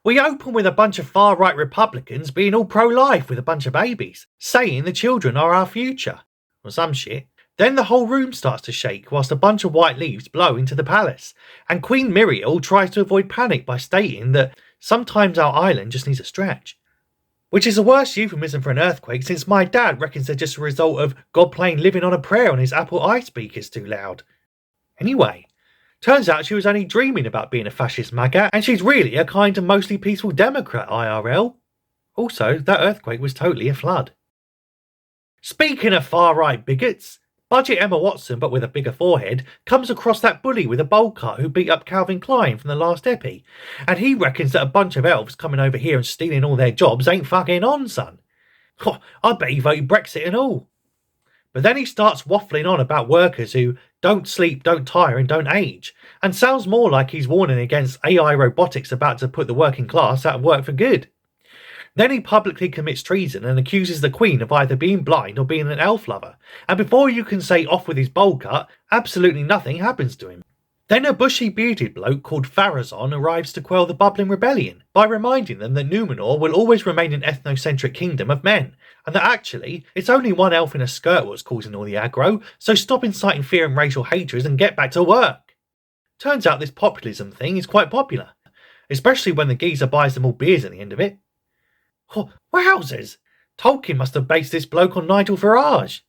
We open with a bunch of far-right Republicans being all pro-life with a bunch of babies, saying the children are our future, or some shit. Then the whole room starts to shake whilst a bunch of white leaves blow into the palace, and Queen Muriel tries to avoid panic by stating that sometimes our island just needs a stretch. Which is a worse euphemism for an earthquake, since my dad reckons they're just a result of God playing Living on a Prayer on his Apple iSpeakers too loud. Anyway, turns out she was only dreaming about being a fascist MAGA, and she's really a kind and mostly peaceful Democrat IRL. Also, that earthquake was totally a flood. Speaking of far-right bigots, Budget Emma Watson, but with a bigger forehead, comes across that bully with a bowl cut who beat up Calvin Klein from the last epi, and he reckons that a bunch of elves coming over here and stealing all their jobs ain't fucking on, son. Oh, I bet he voted Brexit and all. But then he starts waffling on about workers who don't sleep, don't tire and don't age, and sounds more like he's warning against AI robotics about to put the working class out of work for good. Then he publicly commits treason and accuses the Queen of either being blind or being an elf lover, and before you can say off with his bowl cut, absolutely nothing happens to him. Then a bushy bearded bloke called Pharazon arrives to quell the bubbling rebellion by reminding them that Numenor will always remain an ethnocentric kingdom of men, and that actually it's only one elf in a skirt what's causing all the aggro, so stop inciting fear and racial hatred and get back to work. Turns out this populism thing is quite popular, especially when the geezer buys them all beers at the end of it. Oh, wowzers! Tolkien must have based this bloke on Nigel Farage.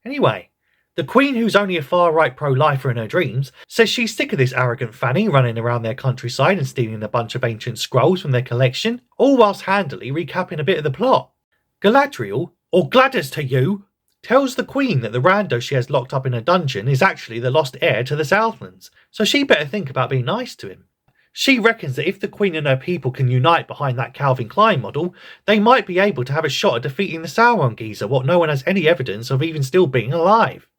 Anyway, the Queen, who's only a far-right pro-lifer in her dreams, says she's sick of this arrogant fanny running around their countryside and stealing a bunch of ancient scrolls from their collection, all whilst handily recapping a bit of the plot. Galadriel, or Gladys to you, tells the Queen that the rando she has locked up in a dungeon is actually the lost heir to the Southlands, so she better think about being nice to him. She reckons that if the Queen and her people can unite behind that Calvin Klein model, they might be able to have a shot at defeating the Sauron geezer, what no one has any evidence of even still being alive.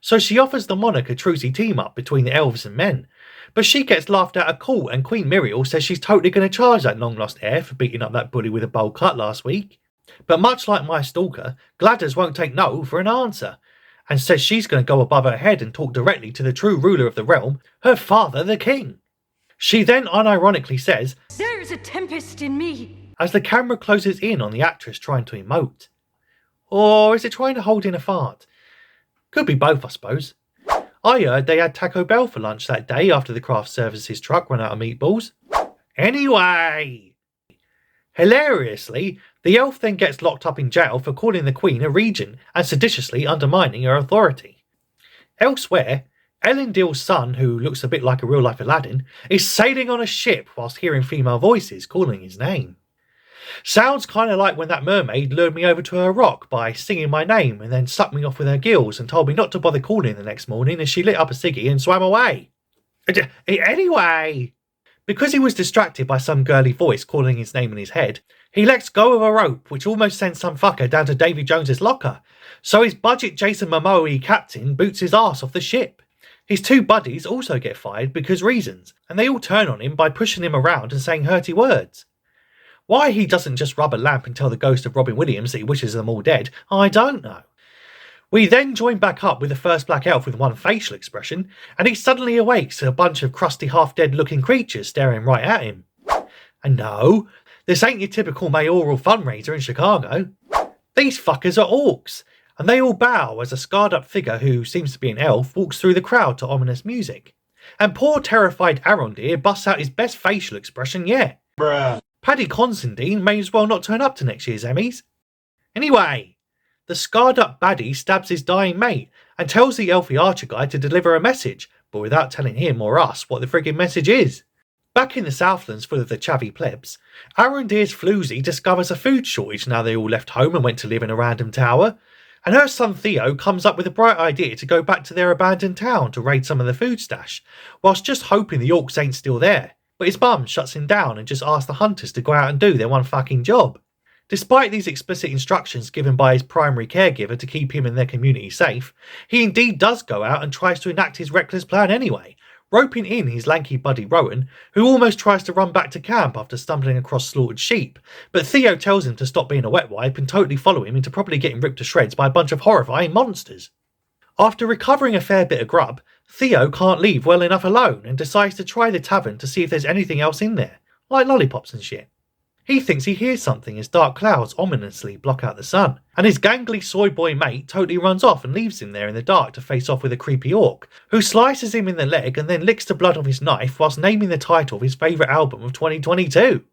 So she offers the monarch a trucy team-up between the elves and men, but she gets laughed out of court and Queen Muriel says she's totally going to charge that long-lost heir for beating up that bully with a bowl cut last week. But much like my stalker, Gladys won't take no for an answer, and says she's going to go above her head and talk directly to the true ruler of the realm, her father the king. She then unironically says, "There is a tempest in me," as the camera closes in on the actress trying to emote. Or is it trying to hold in a fart? Could be both, I suppose. I heard they had Taco Bell for lunch that day after the craft services truck ran out of meatballs. Anyway! Hilariously, the elf then gets locked up in jail for calling the Queen a regent and seditiously undermining her authority. Elsewhere, Elendil's son, who looks a bit like a real-life Aladdin, is sailing on a ship whilst hearing female voices calling his name. Sounds kind of like when that mermaid lured me over to her rock by singing my name and then sucked me off with her gills and told me not to bother calling the next morning as she lit up a ciggy and swam away. Anyway, because he was distracted by some girly voice calling his name in his head, he lets go of a rope which almost sends some fucker down to Davy Jones's locker, so his budget Jason Momoa captain boots his ass off the ship. His two buddies also get fired because reasons, and they all turn on him by pushing him around and saying hurty words. Why he doesn't just rub a lamp and tell the ghost of Robin Williams that he wishes them all dead, I don't know. We then join back up with the first black elf with one facial expression, and he suddenly awakes to a bunch of crusty half-dead looking creatures staring right at him. And no, this ain't your typical mayoral fundraiser in Chicago. These fuckers are orcs, and they all bow as a scarred-up figure who seems to be an elf walks through the crowd to ominous music. And poor terrified Arondir busts out his best facial expression yet. Bruh. Paddy Considine may as well not turn up to next year's Emmys. Anyway, the scarred-up baddie stabs his dying mate and tells the elfy archer guy to deliver a message, but without telling him or us what the friggin' message is. Back in the Southlands full of the chavvy plebs, Arondir's floozy discovers a food shortage now they all left home and went to live in a random tower, and her son Theo comes up with a bright idea to go back to their abandoned town to raid some of the food stash, whilst just hoping the orcs ain't still there. But his mum shuts him down and just asks the hunters to go out and do their one fucking job. Despite these explicit instructions given by his primary caregiver to keep him and their community safe, he indeed does go out and tries to enact his reckless plan anyway, roping in his lanky buddy Rowan, who almost tries to run back to camp after stumbling across slaughtered sheep, but Theo tells him to stop being a wet wipe and totally follow him into probably getting ripped to shreds by a bunch of horrifying monsters. After recovering a fair bit of grub, Theo can't leave well enough alone and decides to try the tavern to see if there's anything else in there. like lollipops and shit. He thinks he hears something as dark clouds ominously block out the sun, and his gangly soy boy mate totally runs off and leaves him there in the dark to face off with a creepy orc, who slices him in the leg and then licks the blood off his knife whilst naming the title of his favourite album of 2022.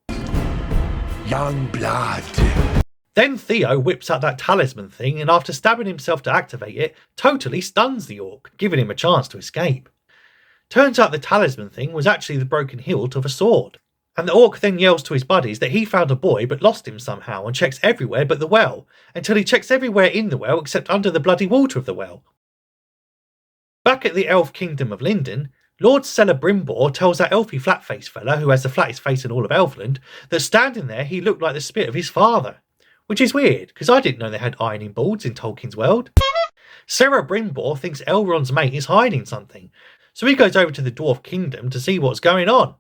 Young blood. Then Theo whips out that talisman thing and after stabbing himself to activate it, totally stuns the orc, giving him a chance to escape. Turns out the talisman thing was actually the broken hilt of a sword. And the orc then yells to his buddies that he found a boy but lost him somehow and checks everywhere but the well, until he checks everywhere in the well except under the bloody water of the well. Back at the elf kingdom of Linden, Lord Celebrimbor tells that elfy flat-faced fella, who has the flattest face in all of Elfland, that standing there he looked like the spit of his father. Which is weird, because I didn't know they had ironing boards in Tolkien's world. Celebrimbor thinks Elrond's mate is hiding something, so he goes over to the dwarf kingdom to see what's going on.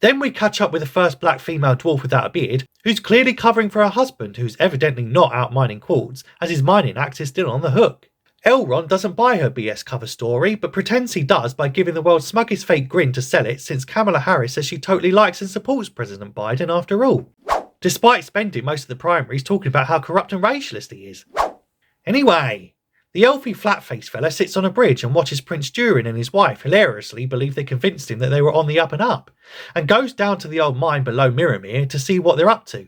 Then we catch up with the first black female dwarf without a beard, who's clearly covering for her husband, who's evidently not out mining quartz, as his mining axe is still on the hook. Elrond doesn't buy her BS cover story, but pretends he does by giving the world's smuggest fake grin to sell it, since Kamala Harris says she totally likes and supports President Biden after all, despite spending most of the primaries talking about how corrupt and racialist he is. Anyway, the elfy flat-faced fella sits on a bridge and watches Prince Durin and his wife hilariously believe they convinced him that they were on the up and up, and goes down to the old mine below Mirrormere to see what they're up to.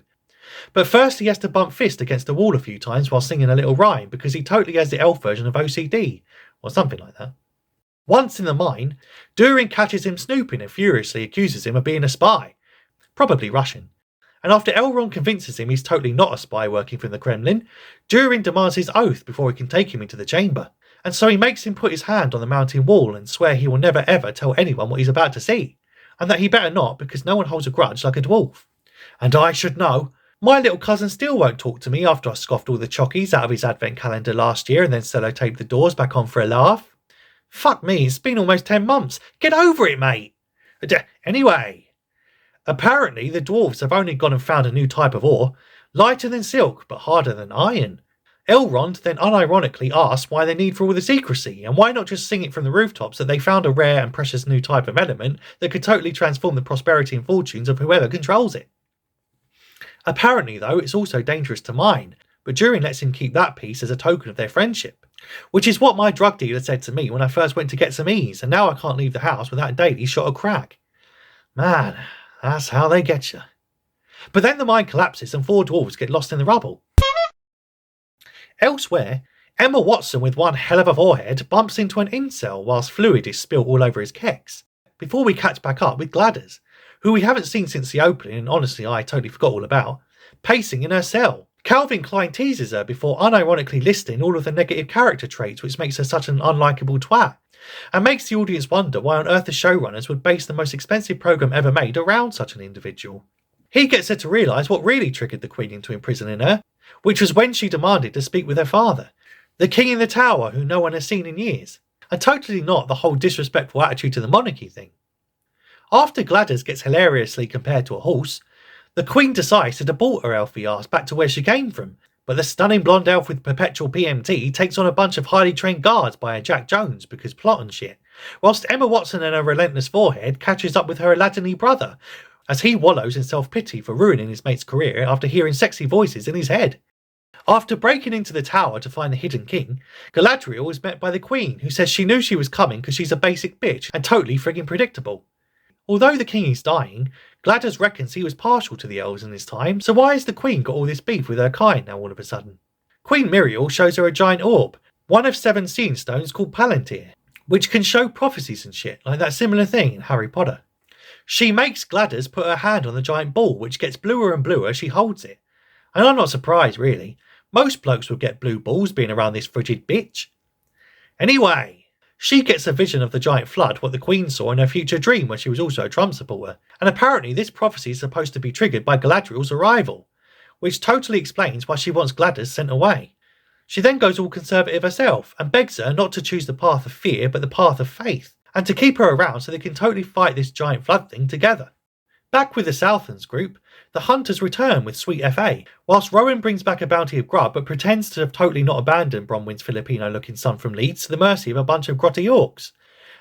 But first he has to bump fist against the wall a few times while singing a little rhyme because he totally has the elf version of OCD, or something like that. Once in the mine, Durin catches him snooping and furiously accuses him of being a spy, probably Russian. And after Elrond convinces him he's totally not a spy working from the Kremlin, Durin demands his oath before he can take him into the chamber. And so he makes him put his hand on the mountain wall and swear he will never ever tell anyone what he's about to see, and that he better not because no one holds a grudge like a dwarf. And I should know, my little cousin still won't talk to me after I scoffed all the chockies out of his advent calendar last year and then sellotaped the doors back on for a laugh. Fuck me, it's been almost 10 months. Get over it, mate. Anyway, apparently the dwarves have only gone and found a new type of ore, lighter than silk but harder than iron. Elrond then unironically asks why they need for all the secrecy, and why not just sing it from the rooftops that they found a rare and precious new type of element that could totally transform the prosperity and fortunes of whoever controls it. Apparently though, it's also dangerous to mine, but Durin lets him keep that piece as a token of their friendship. Which is what my drug dealer said to me when I first went to get some ease, and now I can't leave the house without a daily shot of crack. Man, that's how they get you. But then the mine collapses and 4 dwarves get lost in the rubble. Elsewhere, Emma Watson with one hell of a forehead bumps into an incel whilst fluid is spilt all over his keks, before we catch back up with Gladders, who we haven't seen since the opening and honestly I totally forgot all about, pacing in her cell. Calvin Klein teases her before unironically listing all of the negative character traits which makes her such an unlikable twat, and makes the audience wonder why on earth the showrunners would base the most expensive programme ever made around such an individual. He gets her to realise what really triggered the Queen into imprisoning her, which was when she demanded to speak with her father, the king in the tower who no one has seen in years, and totally not the whole disrespectful attitude to the monarchy thing. After Gladders gets hilariously compared to a horse, the Queen decides to deport her elfy arse back to where she came from, but the stunning blonde elf with perpetual PMT takes on a bunch of highly trained guards by a Jack Jones because plot and shit, whilst Emma Watson and her relentless forehead catches up with her Aladdin-y brother, as he wallows in self-pity for ruining his mate's career after hearing sexy voices in his head. After breaking into the tower to find the hidden king, Galadriel is met by the Queen, who says she knew she was coming because she's a basic bitch and totally friggin' predictable. Although the king is dying, Gladders reckons he was partial to the elves in his time, so why has the Queen got all this beef with her kind now all of a sudden? Queen Muriel shows her a giant orb, one of 7 seeing stones called Palantir, which can show prophecies and shit, like that similar thing in Harry Potter. She makes Gladders put her hand on the giant ball, which gets bluer and bluer as she holds it. And I'm not surprised, really. Most blokes would get blue balls being around this frigid bitch. Anyway, she gets a vision of the giant flood, what the Queen saw in her future dream when she was also a Trump supporter. And apparently this prophecy is supposed to be triggered by Galadriel's arrival, which totally explains why she wants Gladders sent away. She then goes all conservative herself and begs her not to choose the path of fear but the path of faith, and to keep her around so they can totally fight this giant flood thing together. Back with the Southlands group, the hunters return with Sweet FA, whilst Rowan brings back a bounty of grub but pretends to have totally not abandoned Bronwyn's Filipino-looking son from Leeds to the mercy of a bunch of grotty orcs.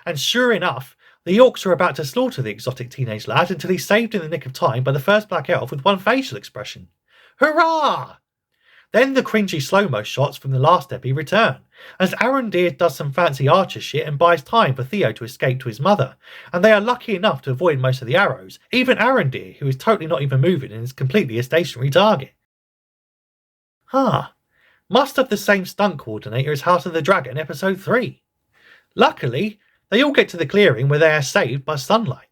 And sure enough, The Orcs are about to slaughter the exotic teenage lad until he's saved in the nick of time by the first black elf with one facial expression. Hurrah! Then the cringy slow-mo shots from the last epi return, as Arondir does some fancy archer shit and buys time for Theo to escape to his mother, and they are lucky enough to avoid most of the arrows, even Arondir, who is totally not even moving and is completely a stationary target. Must have the same stunt coordinator as House of the Dragon episode 3. Luckily, they all get to the clearing where they are saved by sunlight,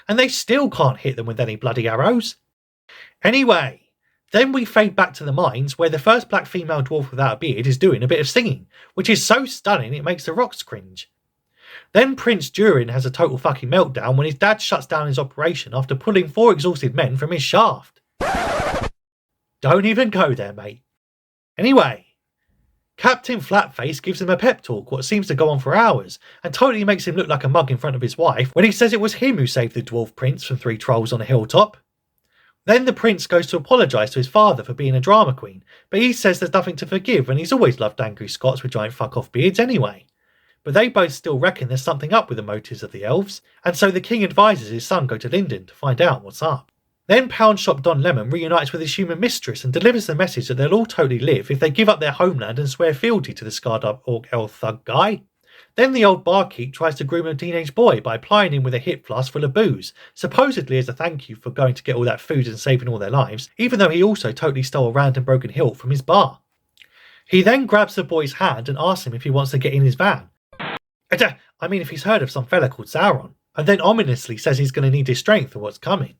and they still can't hit them with any bloody arrows. Anyway, then we fade back to the mines where the first black female dwarf without a beard is doing a bit of singing, which is so stunning it makes the rocks cringe. Then Prince Durin has a total fucking meltdown when his dad shuts down his operation after pulling 4 exhausted men from his shaft. Don't even go there, mate. Anyway, Captain Flatface gives him a pep talk what seems to go on for hours, and totally makes him look like a mug in front of his wife when he says it was him who saved the dwarf prince from 3 trolls on a hilltop. Then the prince goes to apologise to his father for being a drama queen, but he says there's nothing to forgive and he's always loved angry Scots with giant fuck-off beards anyway. But they both still reckon there's something up with the motives of the elves, and so the king advises his son go to Linden to find out what's up. Then Pound Shop Don Lemon reunites with his human mistress and delivers the message that they'll all totally live if they give up their homeland and swear fealty to the scarred up orc elf thug guy. Then the old barkeep tries to groom a teenage boy by plying him with a hip flask full of booze, supposedly as a thank you for going to get all that food and saving all their lives, even though he also totally stole a random broken hilt from his bar. He then grabs the boy's hand and asks him if he wants to get in his van. If he's heard of some fella called Sauron, and then ominously says he's going to need his strength for what's coming.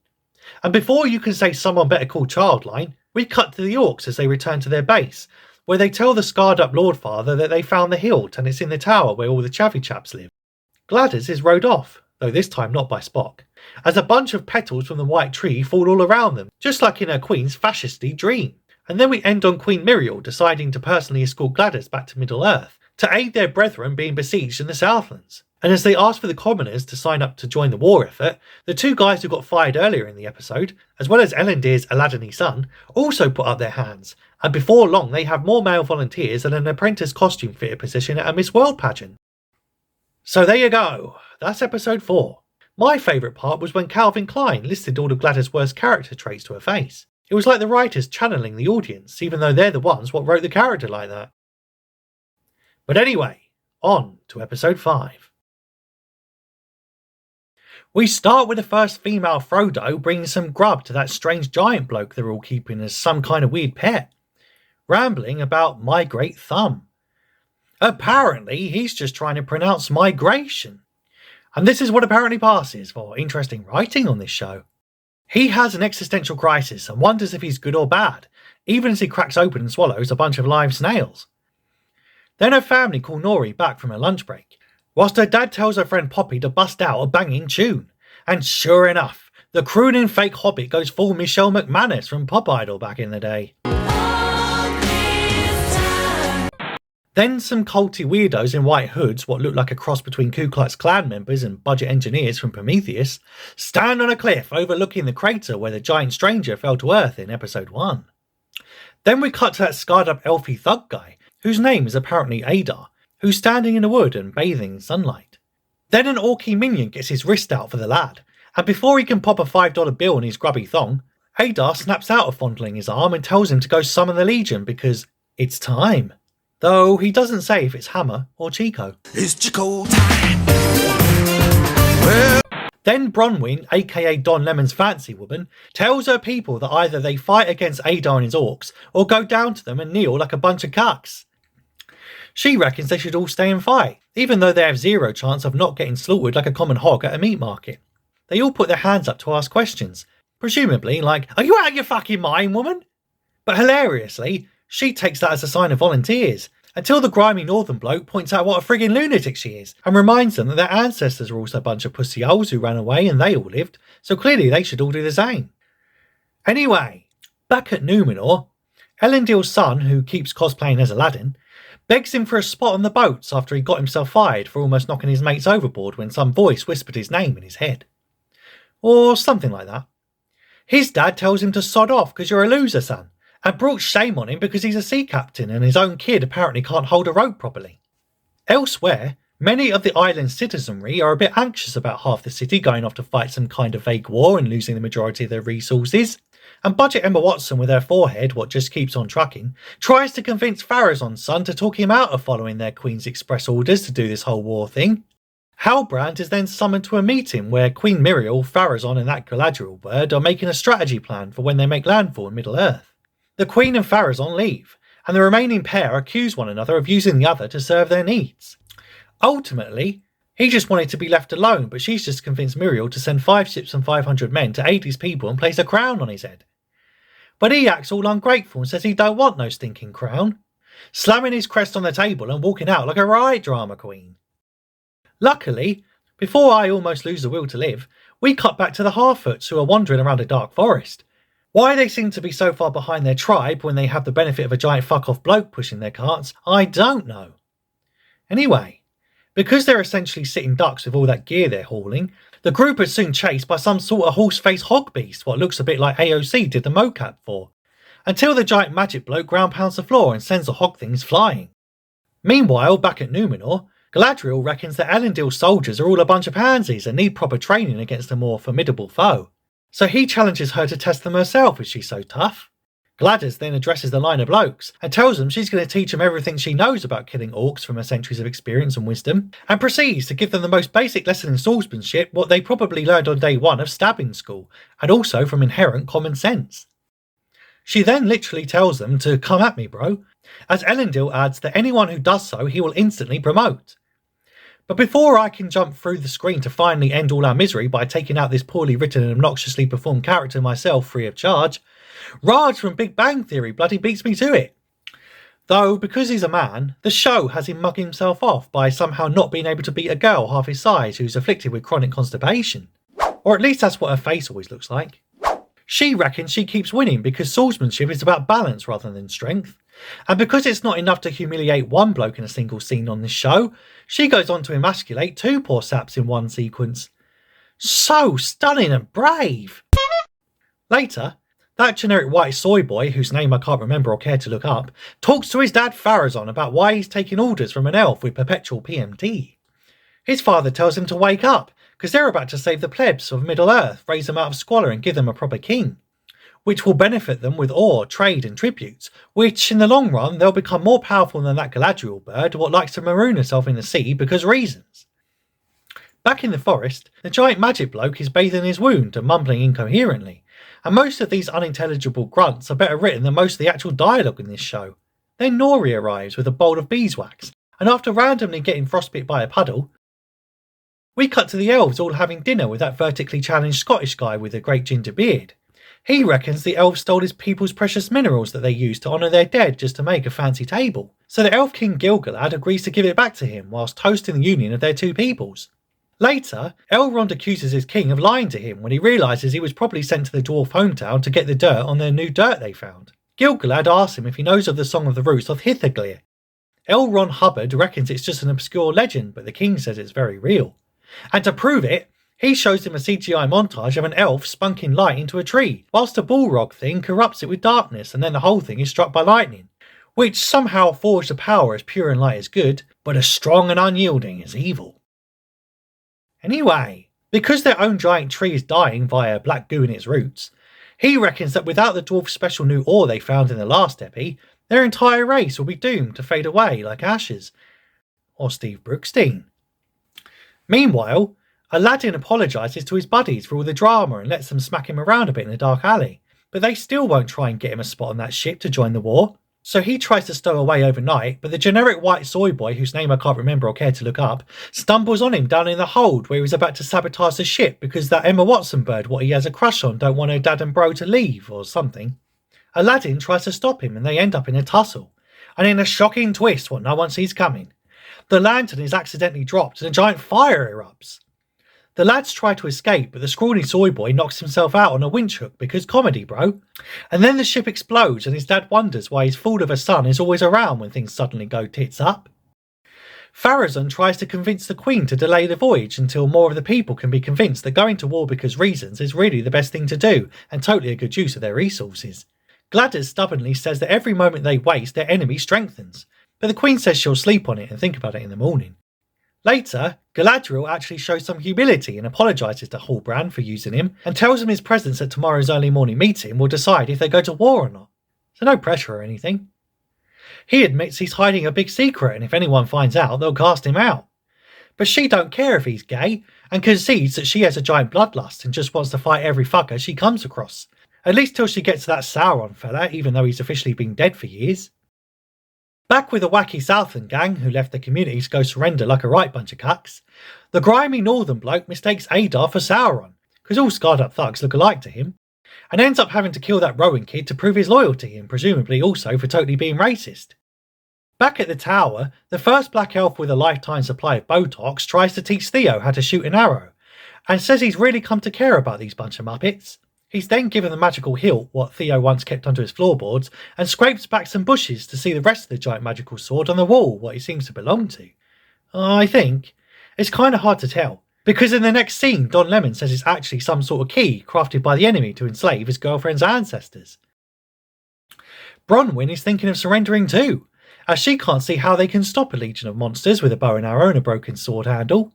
And before you can say someone better called Childline, we cut to the orcs as they return to their base, where they tell the scarred up Lordfather that they found the hilt and it's in the tower where all the chavvy chaps live. Gladders is rode off, though this time not by Spock, as a bunch of petals from the white tree fall all around them, just like in her queen's fascisty dream. And then we end on Queen Miriel deciding to personally escort Gladders back to Middle-earth, to aid their brethren being besieged in the Southlands. And as they ask for the commoners to sign up to join the war effort, the 2 guys who got fired earlier in the episode, as well as Ellendir's Aladdin-y son, also put up their hands, and before long they have more male volunteers than an apprentice costume fitter position at a Miss World pageant. So there you go, that's episode 4. My favourite part was when Calvin Klein listed all of Gladders' worst character traits to her face. It was like the writers channeling the audience, even though they're the ones what wrote the character like that. But anyway, on to episode 5. We start with the first female Frodo bringing some grub to that strange giant bloke they're all keeping as some kind of weird pet, rambling about my great thumb. Apparently, he's just trying to pronounce migration. And this is what apparently passes for interesting writing on this show. He has an existential crisis and wonders if he's good or bad, even as he cracks open and swallows a bunch of live snails. Then her family call Nori back from her lunch break, whilst her dad tells her friend Poppy to bust out a banging tune. And sure enough, the crooning fake hobbit goes full Michelle McManus from Pop Idol back in the day. Then some culty weirdos in white hoods, what look like a cross between Ku Klux Klan members and budget engineers from Prometheus, stand on a cliff overlooking the crater where the giant stranger fell to earth in episode 1. Then we cut to that scarred up elfy thug guy, whose name is apparently Adar, who's standing in the wood and bathing in sunlight. Then an orky minion gets his wrist out for the lad, and before he can pop a $5 bill in his grubby thong, Adar snaps out of fondling his arm and tells him to go summon the Legion because it's time. Though he doesn't say if it's Hammer or Chico. It's Chico time. Then Bronwyn, aka Don Lemon's fancy woman, tells her people that either they fight against Adar and his orcs or go down to them and kneel like a bunch of cucks. She reckons they should all stay and fight, even though they have zero chance of not getting slaughtered like a common hog at a meat market. They all put their hands up to ask questions, presumably like, "Are you out of your fucking mind, woman?" But hilariously, she takes that as a sign of volunteers, until the grimy northern bloke points out what a friggin' lunatic she is, and reminds them that their ancestors were also a bunch of pussy holes who ran away and they all lived, so clearly they should all do the same. Anyway, back at Numenor, Elendil's son, who keeps cosplaying as Aladdin, begs him for a spot on the boats after he got himself fired for almost knocking his mates overboard when some voice whispered his name in his head. Or something like that. His dad tells him to sod off because you're a loser, son, and brought shame on him because he's a sea captain and his own kid apparently can't hold a rope properly. Elsewhere, Many of the island's citizenry are a bit anxious about half the city going off to fight some kind of vague war and losing the majority of their resources, and Budget Emma Watson, with her forehead, what just keeps on trucking, tries to convince Pharazon's son to talk him out of following their Queen's express orders to do this whole war thing. Halbrand is then summoned to a meeting where Queen Miriel, Pharazon and that Galadriel bird are making a strategy plan for when they make landfall in Middle-earth. The Queen and Pharazon leave, and the remaining pair accuse one another of using the other to serve their needs. Ultimately, he just wanted to be left alone, but she's just convinced Muriel to send 5 ships and 500 men to aid his people and place a crown on his head. But he acts all ungrateful and says he don't want no stinking crown, slamming his crest on the table and walking out like a right drama queen. Luckily, before I almost lose the will to live, we cut back to the Harfoots who are wandering around a dark forest. Why they seem to be so far behind their tribe when they have the benefit of a giant fuck-off bloke pushing their carts, I don't know. Anyway, because they're essentially sitting ducks with all that gear they're hauling, the group is soon chased by some sort of horse-faced hog beast, what looks a bit like AOC did the mocap for, until the giant magic bloke ground pounds the floor and sends the hog things flying. Meanwhile, back at Numenor, Galadriel reckons that Elendil's soldiers are all a bunch of pansies and need proper training against a more formidable foe, so he challenges her to test them herself if she's so tough. Gladys then addresses the line of blokes and tells them she's going to teach them everything she knows about killing orcs from her centuries of experience and wisdom, and proceeds to give them the most basic lesson in swordsmanship, what they probably learned on day 1 of stabbing school, and also from inherent common sense. She then literally tells them to come at me, bro, as Elendil adds that anyone who does so he will instantly promote. But before I can jump through the screen to finally end all our misery by taking out this poorly written and obnoxiously performed character myself free of charge, Raj from Big Bang Theory bloody beats me to it. Though, because he's a man, the show has him mugging himself off by somehow not being able to beat a girl half his size who's afflicted with chronic constipation. Or at least that's what her face always looks like. She reckons she keeps winning because swordsmanship is about balance rather than strength. And because it's not enough to humiliate one bloke in a single scene on this show, she goes on to emasculate 2 poor saps in one sequence. So stunning and brave! Later, that generic white soy boy, whose name I can't remember or care to look up, talks to his dad Pharazon about why he's taking orders from an elf with perpetual PMD. His father tells him to wake up, because they're about to save the plebs of Middle-earth, raise them out of squalor and give them a proper king, which will benefit them with ore, trade and tributes, which in the long run they'll become more powerful than that Galadriel bird what likes to maroon herself in the sea because reasons. Back in the forest, the giant magic bloke is bathing his wound and mumbling incoherently, and most of these unintelligible grunts are better written than most of the actual dialogue in this show. Then Nori arrives with a bowl of beeswax, and after randomly getting frostbit by a puddle, we cut to the elves all having dinner with that vertically challenged Scottish guy with a great ginger beard. He reckons the elves stole his people's precious minerals that they used to honour their dead just to make a fancy table, so the elf king Gil-galad agrees to give it back to him whilst toasting the union of their 2 peoples. Later, Elrond accuses his king of lying to him when he realises he was probably sent to the dwarf hometown to get the dirt on their new dirt they found. Gil-galad asks him if he knows of the Song of the Roots of Hithaglir. L. Ron Hubbard reckons it's just an obscure legend, but the king says it's very real. And to prove it, he shows him a CGI montage of an elf spunking light into a tree, whilst a Balrog thing corrupts it with darkness and then the whole thing is struck by lightning, which somehow forged a power as pure and light as good, but as strong and unyielding as evil. Anyway, because their own giant tree is dying via black goo in its roots, he reckons that without the dwarf's special new ore they found in the last epi, their entire race will be doomed to fade away like ashes. Or Steve Brookstein. Meanwhile, Aladdin apologises to his buddies for all the drama and lets them smack him around a bit in the dark alley, but they still won't try and get him a spot on that ship to join the war. So he tries to stow away overnight, but the generic white soy boy, whose name I can't remember or care to look up, stumbles on him down in the hold where he was about to sabotage the ship because that Emma Watson bird what he has a crush on don't want her dad and bro to leave or something. Aladdin tries to stop him and they end up in a tussle. And in a shocking twist what no one sees coming, the lantern is accidentally dropped and a giant fire erupts. The lads try to escape, but the scrawny soy boy knocks himself out on a winch hook because comedy, bro. And then the ship explodes and his dad wonders why his fool of a son is always around when things suddenly go tits up. Pharazon tries to convince the Queen to delay the voyage until more of the people can be convinced that going to war because reasons is really the best thing to do and totally a good use of their resources. Gladys stubbornly says that every moment they waste their enemy strengthens, but the Queen says she'll sleep on it and think about it in the morning. Later, Galadriel actually shows some humility and apologises to Halbrand for using him and tells him his presence at tomorrow's early morning meeting will decide if they go to war or not. So no pressure or anything. He admits he's hiding a big secret and if anyone finds out, they'll cast him out. But she don't care if he's gay and concedes that she has a giant bloodlust and just wants to fight every fucker she comes across. At least till she gets to that Sauron fella, even though he's officially been dead for years. Back with the wacky Southland gang who left the community to go surrender like a right bunch of cucks, the grimy northern bloke mistakes Adar for Sauron, because all scarred up thugs look alike to him, and ends up having to kill that Rowan kid to prove his loyalty and presumably also for totally being racist. Back at the tower, the first black elf with a lifetime supply of Botox tries to teach Theo how to shoot an arrow, and says he's really come to care about these bunch of muppets. He's then given the magical hilt, what Theo once kept under his floorboards, and scrapes back some bushes to see the rest of the giant magical sword on the wall, what it seems to belong to. I think. It's kind of hard to tell, because in the next scene Don Lemon says it's actually some sort of key crafted by the enemy to enslave his girlfriend's ancestors. Bronwyn is thinking of surrendering too, as she can't see how they can stop a legion of monsters with a bow and arrow and a broken sword handle.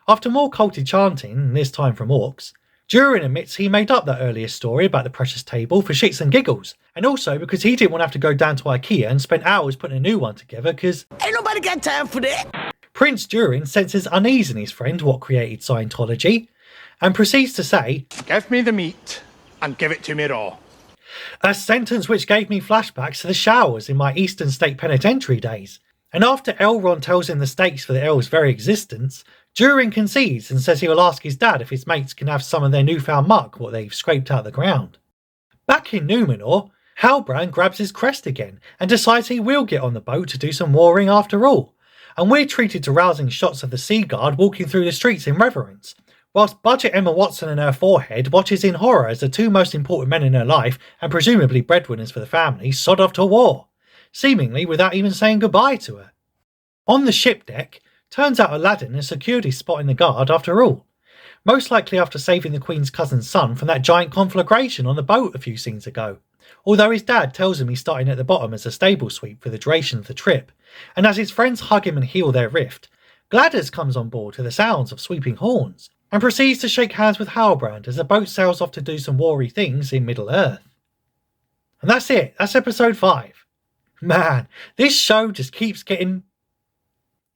After more culty chanting, this time from orcs, Durin admits he made up that earlier story about the precious table for shits and giggles, and also because he didn't want to have to go down to IKEA and spend hours putting a new one together because Ain't nobody got time for that. Prince Durin senses unease in his friend what created Scientology, and proceeds to say, Give me the meat and give it to me raw. a sentence which gave me flashbacks to the showers in my Eastern State Penitentiary days. And after Elrond tells him the stakes for the elves' very existence, Durin concedes and says he will ask his dad if his mates can have some of their newfound muck, what they've scraped out of the ground. Back in Númenor, Halbrand grabs his crest again and decides he will get on the boat to do some warring after all, and we're treated to rousing shots of the Sea Guard walking through the streets in reverence, whilst Budget Emma Watson and her forehead watches in horror as the two most important men in her life, and presumably breadwinners for the family, sod off to war, seemingly without even saying goodbye to her. On the ship deck, turns out Aladdin has secured his spot in the guard after all, most likely after saving the Queen's cousin's son from that giant conflagration on the boat a few scenes ago, although his dad tells him he's starting at the bottom as a stable sweep for the duration of the trip, and as his friends hug him and heal their rift, Gladys comes on board to the sounds of sweeping horns, and proceeds to shake hands with Halbrand as the boat sails off to do some war-y things in Middle-earth. And that's it, that's episode 5. Man, this show just keeps getting...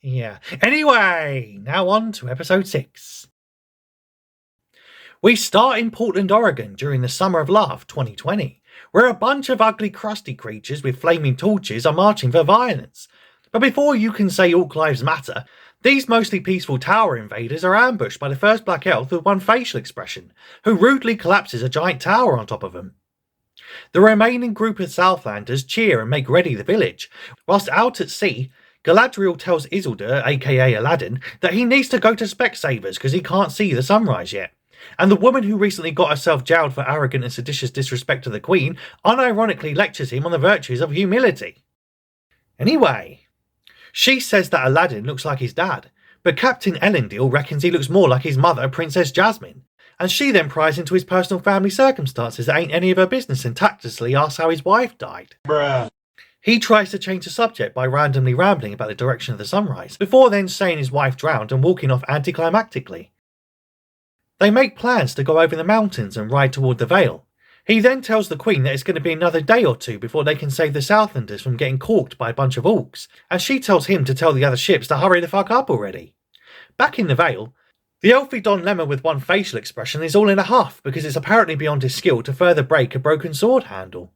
yeah. Anyway, now on to episode 6. We start in Portland, Oregon during the Summer of Love 2020, where a bunch of ugly crusty creatures with flaming torches are marching for violence. But before you can say Orc Lives Matter, these mostly peaceful tower invaders are ambushed by the first black elf with one facial expression, who rudely collapses a giant tower on top of them. The remaining group of Southlanders cheer and make ready the village, whilst out at sea, Galadriel tells Isildur, aka Aladdin, that he needs to go to Specsavers because he can't see the sunrise yet. And the woman who recently got herself jailed for arrogant and seditious disrespect to the Queen unironically lectures him on the virtues of humility. Anyway, she says that Aladdin looks like his dad, but Captain Elendil reckons he looks more like his mother, Princess Jasmine, and she then pries into his personal family circumstances that ain't any of her business and tactlessly asks how his wife died. Bruh. He tries to change the subject by randomly rambling about the direction of the sunrise, before then saying his wife drowned and walking off anticlimactically. They make plans to go over the mountains and ride toward the Vale. He then tells the Queen that it's going to be another day or two before they can save the Southlanders from getting corked by a bunch of orcs, and she tells him to tell the other ships to hurry the fuck up already. Back in the Vale, the elfie Don Lemon with one facial expression is all in a huff because it's apparently beyond his skill to further break a broken sword handle.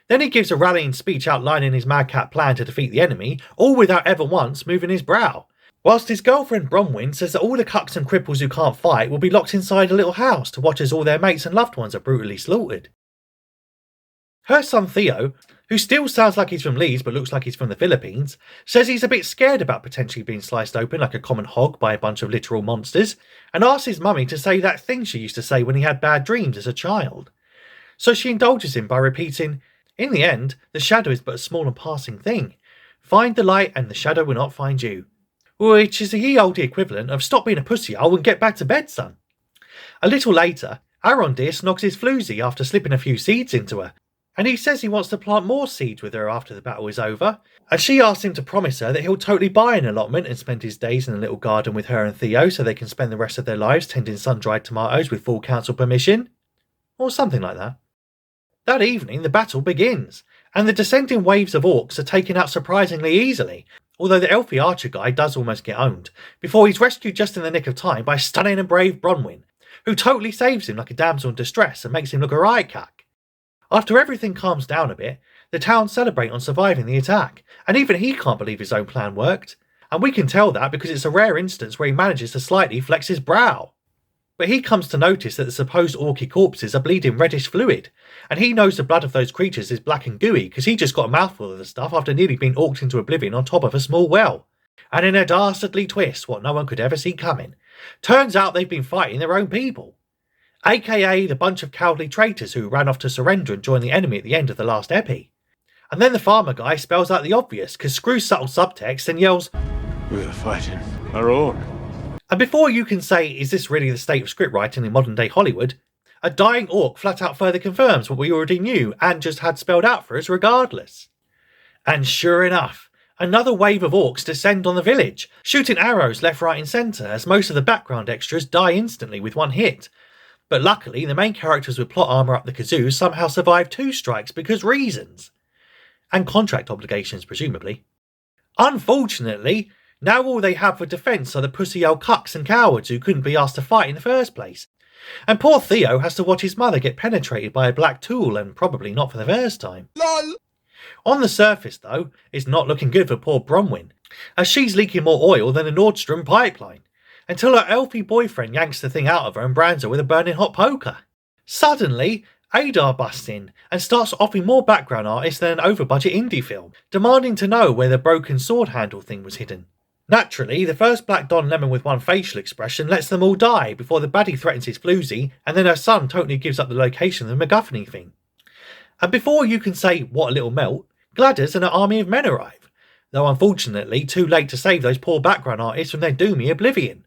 Then he gives a rallying speech outlining his madcap plan to defeat the enemy, all without ever once moving his brow, whilst his girlfriend Bronwyn says that all the cucks and cripples who can't fight will be locked inside a little house to watch as all their mates and loved ones are brutally slaughtered. Her son Theo, who still sounds like he's from Leeds but looks like he's from the Philippines, says he's a bit scared about potentially being sliced open like a common hog by a bunch of literal monsters, and asks his mummy to say that thing she used to say when he had bad dreams as a child. So she indulges him by repeating, "In the end, the shadow is but a small and passing thing. Find the light and the shadow will not find you." Which is the ye olde equivalent of "stop being a pussyhole and get back to bed, son." A little later, Arondir snogs his floozy after slipping a few seeds into her, and he says he wants to plant more seeds with her after the battle is over, and she asks him to promise her that he'll totally buy an allotment and spend his days in a little garden with her and Theo so they can spend the rest of their lives tending sun-dried tomatoes with full council permission, or something like that. That evening the battle begins, and the descending waves of orcs are taken out surprisingly easily, although the elfy archer guy does almost get owned, before he's rescued just in the nick of time by stunning and brave Bronwyn, who totally saves him like a damsel in distress and makes him look a riot cack. After everything calms down a bit, the town celebrate on surviving the attack, and even he can't believe his own plan worked, and we can tell that because it's a rare instance where he manages to slightly flex his brow. But he comes to notice that the supposed orky corpses are bleeding reddish fluid, and he knows the blood of those creatures is black and gooey because he just got a mouthful of the stuff after nearly being orked into oblivion on top of a small well. And in a dastardly twist, what no one could ever see coming, turns out they've been fighting their own people, aka the bunch of cowardly traitors who ran off to surrender and join the enemy at the end of the last epi. And then the farmer guy spells out the obvious because screw subtle subtext and yells, "We're fighting our own." And before you can say, is this really the state of scriptwriting in modern day Hollywood, a dying orc flat out further confirms what we already knew and just had spelled out for us regardless. And sure enough, another wave of orcs descend on the village, shooting arrows left, right and centre as most of the background extras die instantly with one hit. But luckily, the main characters with plot armour up the kazoo somehow survive 2 strikes because reasons. And contract obligations, presumably. Unfortunately, now all they have for defence are the pussy old cucks and cowards who couldn't be asked to fight in the first place. And poor Theo has to watch his mother get penetrated by a black tool, and probably not for the first time. LOL. On the surface, though, it's not looking good for poor Bronwyn, as she's leaking more oil than a Nord Stream pipeline, until her elfy boyfriend yanks the thing out of her and brands her with a burning hot poker. Suddenly, Adar busts in and starts offering more background artists than an over-budget indie film, demanding to know where the broken sword handle thing was hidden. Naturally, the first Black Don Lemon with one facial expression lets them all die before the baddie threatens his floozy, and then her son totally gives up the location of the MacGuffin thing. And before you can say, what a little melt, Gladders and an army of men arrive, though unfortunately too late to save those poor background artists from their doomy oblivion.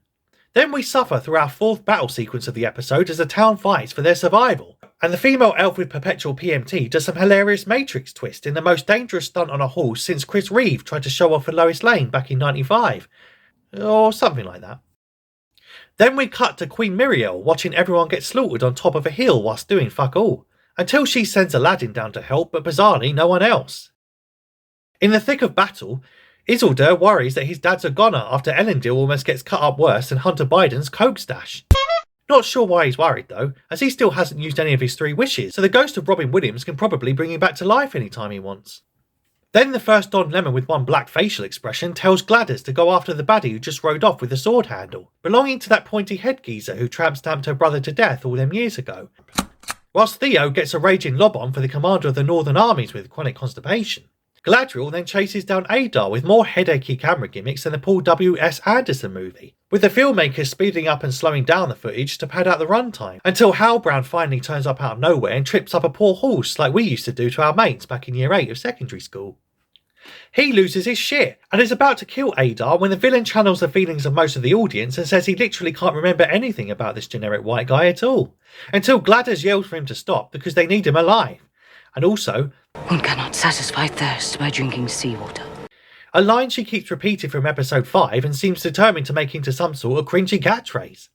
Then we suffer through our 4th battle sequence of the episode as the town fights for their survival, and the female elf with perpetual PMT does some hilarious Matrix twist in the most dangerous stunt on a horse since Chris Reeve tried to show off for Lois Lane back in '95, or something like that. Then we cut to Queen Miriel watching everyone get slaughtered on top of a hill whilst doing fuck all, until she sends Aladdin down to help, but bizarrely no one else. In the thick of battle, Isildur worries that his dad's a goner after Elendil almost gets cut up worse than Hunter Biden's coke stash. Not sure why he's worried though, as he still hasn't used any of his 3 wishes, so the ghost of Robin Williams can probably bring him back to life anytime he wants. Then the first Don Lemon with one black facial expression tells Gladders to go after the baddie who just rode off with the sword handle, belonging to that pointy head geezer who tramp-stamped her brother to death all them years ago. Whilst Theo gets a raging lob on for the commander of the Northern Armies with chronic constipation. Galadriel then chases down Adar with more headachy camera gimmicks than the Paul W.S. Anderson movie, with the filmmakers speeding up and slowing down the footage to pad out the runtime, until Halbrand finally turns up out of nowhere and trips up a poor horse like we used to do to our mates back in year 8 of secondary school. He loses his shit and is about to kill Adar when the villain channels the feelings of most of the audience and says he literally can't remember anything about this generic white guy at all, until Gladders yells for him to stop because they need him alive. And also, One cannot satisfy thirst by drinking seawater. a line she keeps repeating from episode 5 and seems determined to make into some sort of cringy catchphrase.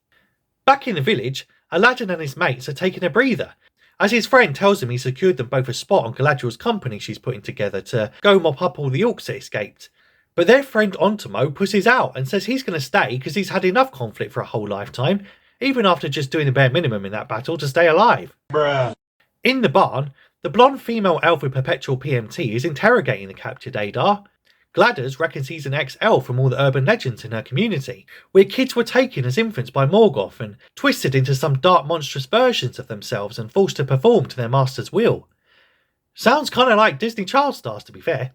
Back in the village, Aladdin and his mates are taking a breather, as his friend tells him he secured them both a spot on Galadriel's company she's putting together to go mop up all the orcs that escaped. But their friend Ontimo pushes out and says he's going to stay because he's had enough conflict for a whole lifetime, even after just doing the bare minimum in that battle to stay alive. Bruh. In the barn, the blonde female elf with perpetual PMT is interrogating the captured Adar. Gladders reckons he's an ex-elf from all the urban legends in her community, where kids were taken as infants by Morgoth and twisted into some dark monstrous versions of themselves and forced to perform to their master's will. Sounds kind of like Disney child stars, to be fair.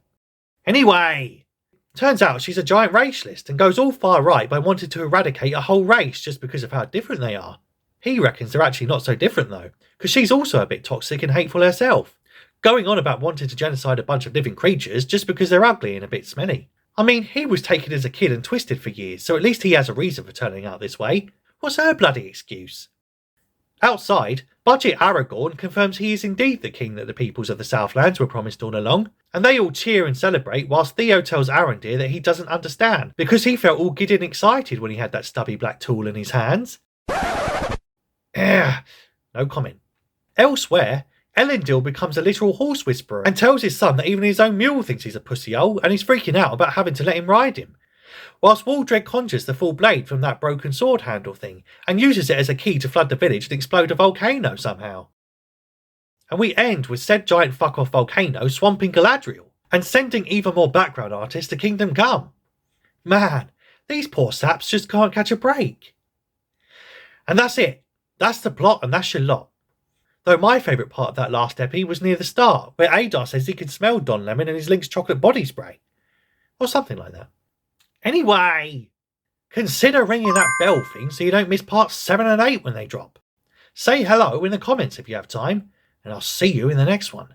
Anyway, turns out she's a giant racialist and goes all far right by wanting to eradicate a whole race just because of how different they are. He reckons they're actually not so different though, because she's also a bit toxic and hateful herself, going on about wanting to genocide a bunch of living creatures just because they're ugly and a bit smelly. I mean, he was taken as a kid and twisted for years, so at least he has a reason for turning out this way. What's her bloody excuse? Outside, Budget Aragorn confirms he is indeed the king that the peoples of the Southlands were promised all along, and they all cheer and celebrate whilst Theo tells Arondir that he doesn't understand because he felt all giddy and excited when he had that stubby black tool in his hands. No comment. Elsewhere, Elendil becomes a literal horse whisperer and tells his son that even his own mule thinks he's a pussy-hole and he's freaking out about having to let him ride him. Whilst Waldred conjures the full blade from that broken sword handle thing and uses it as a key to flood the village and explode a volcano somehow. And we end with said giant fuck-off volcano swamping Galadriel and sending even more background artists to Kingdom Come. Man, these poor saps just can't catch a break. And that's it. That's the plot and that's your lot. Though my favourite part of that last epi was near the start, where Adar says he can smell Don Lemon and his Link's chocolate body spray. Or something like that. Anyway, consider ringing that bell thing so you don't miss parts 7 and 8 when they drop. Say hello in the comments if you have time, and I'll see you in the next one.